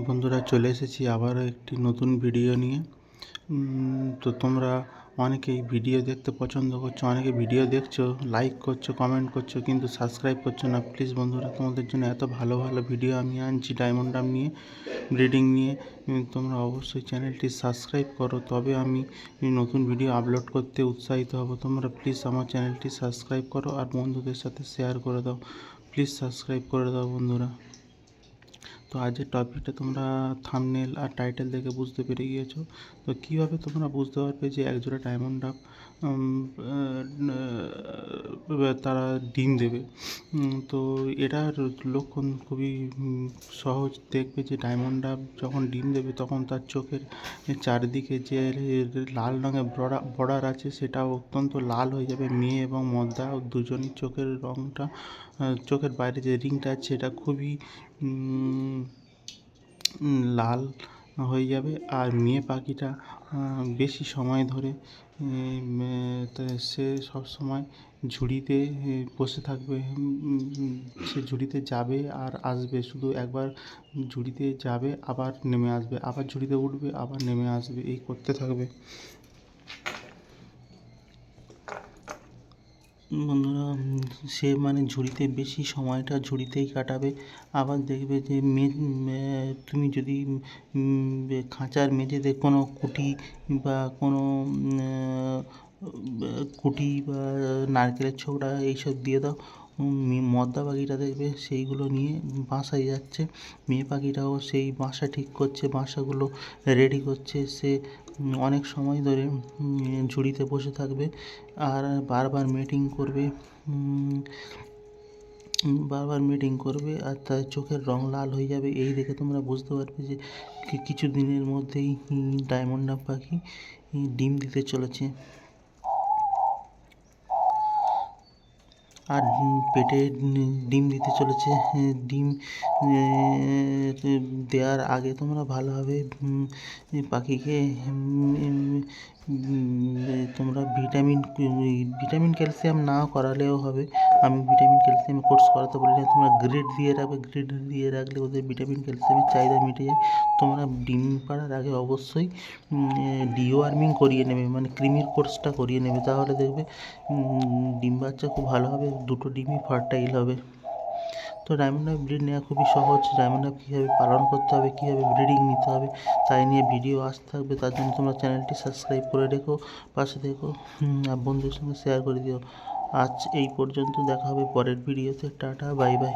বন্ধুরা, চলে এসেছি আবারও একটি নতুন ভিডিও নিয়ে। তো তোমরা অনেকেই ভিডিও দেখতে পছন্দ করছো, অনেকে ভিডিও দেখছো, লাইক করছো, কমেন্ট করছো, কিন্তু সাবস্ক্রাইব করছো না। প্লিজ বন্ধুরা, তোমাদের জন্য এত ভালো ভালো ভিডিও আমি আনছি ডায়মন্ড আর্ম নিয়ে, ব্রিডিং নিয়ে। তোমরা অবশ্যই চ্যানেলটি সাবস্ক্রাইব করো, তবে আমি নতুন ভিডিও আপলোড করতে উৎসাহিত হব। তোমরা প্লিজ আমার চ্যানেলটি সাবস্ক্রাইব করো আর বন্ধুদের সাথে শেয়ার করে দাও। প্লিজ সাবস্ক্রাইব করে দাও বন্ধুরা। তো আজকের টপিকটা তোমরা থাম্বনেল আর টাইটেল দেখে বুঝতে পেরে গিয়েছো। তো কীভাবে তোমরা বুঝতে পারবে যে একজোড়া ডায়মন্ড ডাব তারা ডিম দেবে। তো এটার লক্ষণ খুবই সহজ। দেখবে যে ডায়মন্ড ডাব যখন ডিম দেবে তখন তার চোখের চারদিকে যে লাল রঙের বর্ডার আছে সেটা অত্যন্ত লাল হয়ে যাবে। মেয়ে এবং মদ্দা দুজনই চোখের রঙটা, চোখের বাইরে যে রিংটা আছে এটা খুবই লাল হয়ে যাবে। আর মেয়ে পাখিটা বেশি সময় ধরে সে সবসময় ঝুড়িতে বসে থাকবে। সে ঝুড়িতে যাবে আর আসবে, শুধু একবার ঝুড়িতে যাবে আবার নেমে আসবে, আবার ঝুড়িতে উঠবে আবার নেমে আসবে, এই করতে থাকবে। বন্ধুরা, সে ঝুড়িতে বেশি সময়টা ঝুড়িতেই কাটাবে। আবার দেখবে যে তুমি যদি খাঁচার মেঝেতে কোনো কুটি বা নারকেলের ছোকরা এইসব দিয়ে দাও, মদ্দা পাখিটা দেখবে সেইগুলো নিয়ে বাসায় যাচ্ছে। মেয়ে পাখিটাও সেই বাসা ঠিক করছে, বাসাগুলো রেডি করছে। সে অনেক সময় ধরে ঝুড়িতে বসে থাকবে আর বারবার মিটিং করবে আর তার চোখের রং লাল হয়ে যাবে। এই দেখে তোমরা বুঝতে পারবে যে কিছু দিনের মধ্যেই ডায়মন্ড ডাব পাখি ডিম দিতে চলেছে। আর পেটে ডিম দিতে চলেছে। ডিম দেওয়ার আগে তোমরা ভালোভাবে পাখিকে তোমরা ভিটামিন ক্যালসিয়াম না করালেও হবে। আমি ভিটামিন ক্যালসিয়াম কোর্স করাতে বলি না, তোমরা গ্রিড দিয়ে রাখবে। গ্রিড দিয়ে রাখলে ওদের ভিটামিন ক্যালসিয়ামের চাহিদা মিটে যায়। তোমরা ডিম পাড়ার আগে অবশ্যই ডিওয়ার্মিং করিয়ে নেবে, কৃমির কোর্সটা করিয়ে নেবে। তাহলে দেখবে ডিম বাচ্চা খুব ভালো হবে, দুটো ডিমই ফার্টাইল হবে। তো ডায়মন্ড ডাব ব্রিড নেওয়া খুবই সহজ। ডায়মন্ড ডাব কীভাবে পালন করতে হবে, কীভাবে ব্রিডিং নিতে হবে তাই নিয়ে ভিডিও আসতে থাকবে। তার জন্য তোমরা চ্যানেলটি সাবস্ক্রাইব করে রেখো, পাশে দেখো আর বন্ধুদের সঙ্গে শেয়ার করে দিও। আজ এই পর্যন্ত, দেখা হবে পরের ভিডিওতে। Tata, bye bye.